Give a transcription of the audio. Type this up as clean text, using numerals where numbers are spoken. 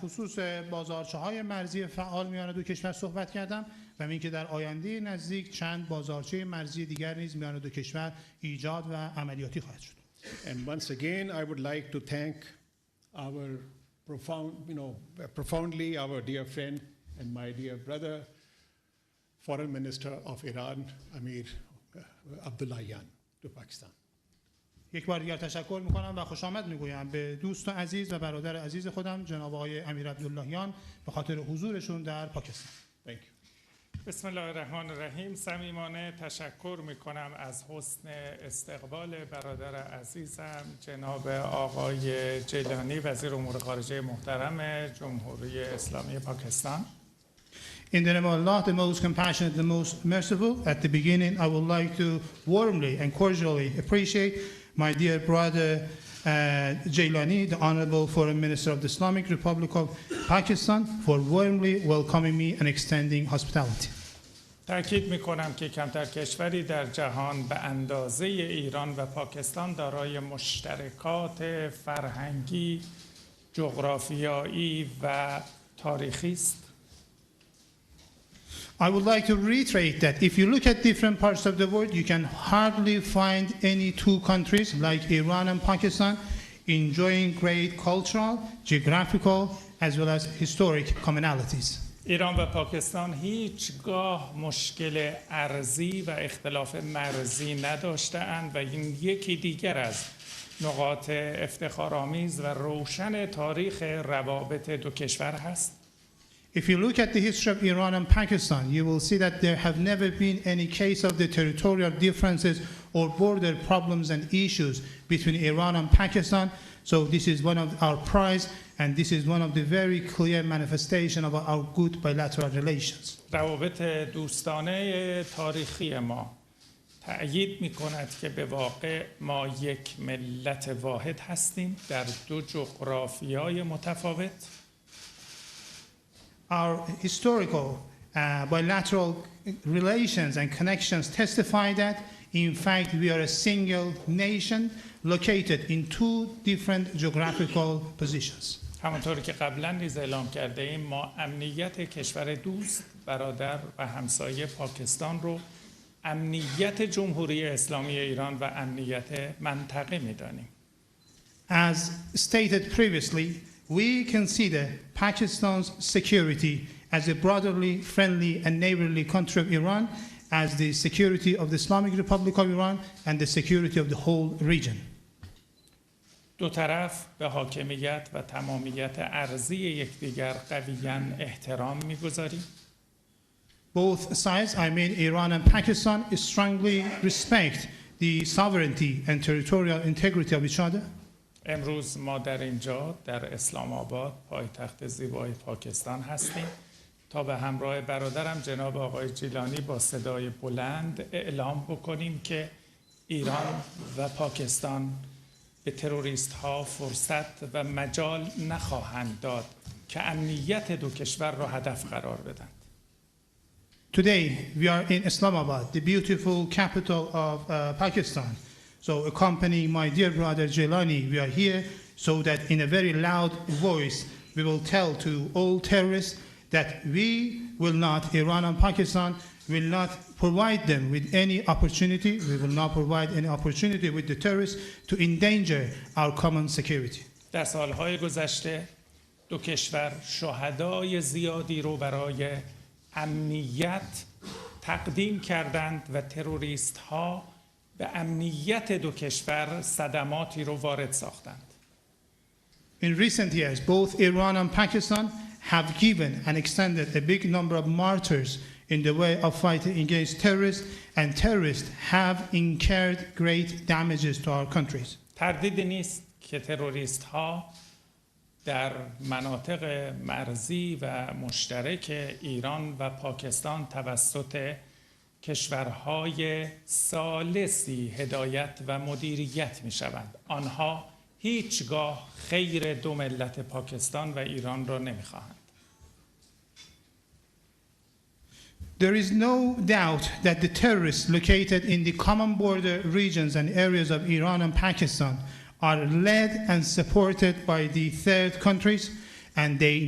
خصوص بازارچه‌های مرزی فعال میان دو کشور صحبت کردم و اینکه در آینده نزدیک چند بازارچه مرزی دیگر نیز میان دو کشور ایجاد و عملیاتی خواهد شد. And once again, I would like to thank our profoundly our dear friend and my dear brother, Foreign Minister of Iran, Amir Abdullahian, to Pakistan. یک بار دیگر تشکر میکنم و خوش آمد میگویم به دوست عزیز و برادر عزیز خودم جناب آقای امیر عبداللهیان به خاطر حضورشون در پاکستان. Thank you. بسم الله الرحمن الرحیم. صمیمانه تشکر میکنم از حسن استقبال برادر عزیزم جناب آقای جیلانی وزیر امور خارجه محترم جمهوری اسلامی پاکستان. In the name of Allah, the most compassionate, the most merciful, at the beginning I would like to warmly and cordially appreciate my dear brother Jailani, the Honorable Foreign Minister of the Islamic Republic of Pakistan, for warmly welcoming me and extending hospitality. تأکید میکنم که کمتر کشوری در جهان به اندازه ایران و پاکستان دارای مشترکات فرهنگی، جغرافیایی و تاریخی است. I would like to reiterate that if you look at different parts of the world, you can hardly find any two countries like Iran and Pakistan enjoying great cultural, geographical, as well as historic commonalities. ایران و پاکستان هیچگاه مشکل ارضی و اختلاف مرزی نداشته‌اند و این یکی دیگر از نقاط افتخارآمیز و روشن تاریخ روابط دو کشور هست. If you look at the history of Iran and Pakistan, you will see that there have never been any case of the territorial differences or border problems and issues between Iran and Pakistan. So this is one of our prides, and this is one of the very clear manifestation of our good bilateral relations. روابط دوستانه تاریخی ما تأیید می‌کند که به واقع ما یک ملت واحد هستیم در دو جغرافیای متفاوت. Our historical bilateral relations and connections testify that, in fact, we are a single nation located in two different geographical positions. همانطور که قبلا نیز اعلام کرده ایم ما امنیت کشور دوست، برادر و همسایه پاکستان رو امنیت جمهوری اسلامی ایران و امنیت منطقه می‌دانیم. As stated previously, we consider Pakistan's security as a brotherly, friendly, and neighborly country of Iran, as the security of the Islamic Republic of Iran and the security of the whole region. دو طرف به حاکمیت و تمامیت ارضی یکدیگر قویاً احترام می‌گذاریم. Both sides, I mean Iran and Pakistan, strongly respect the sovereignty and territorial integrity of each other. امروز ما در اینجا در اسلام آباد پایتخت زیبای پاکستان هستیم تا به همراه برادرم جناب آقای جیلانی با صدای بلند اعلام بکنیم که ایران و پاکستان به تروریست ها فرصت و مجال نخواهند داد که امنیت دو کشور را هدف قرار بدند. Today we are in Islamabad, the beautiful capital of Pakistan. So accompanying my dear brother Jailani, we are here so that in a very loud voice we will tell to all terrorists that we will not, Iran and Pakistan, will not provide them with any opportunity, we will not provide any opportunity with the terrorists to endanger our common security. در سالهای گذشته دو کشور شهدای زیادی رو برای امنیت تقدیم کردند و تروریست ها به امنیت دو کشور صدماتی رو وارد ساختند. In recent years, both Iran and Pakistan have given and extended a big number of martyrs in the way of fighting against terrorists, and terrorists have incurred great damages to our countries. تردیدی نیست که تروریست ها در مناطق مرزی و مشترک ایران و پاکستان توسط کشورهای ثالثی هدایت و مدیریت می شوند. آنها هیچگاه خیر دو ملت پاکستان و ایران را نمی خواهند. There is no doubt that the terrorists located in the common border regions and areas of Iran and Pakistan are led and supported by the third countries, and they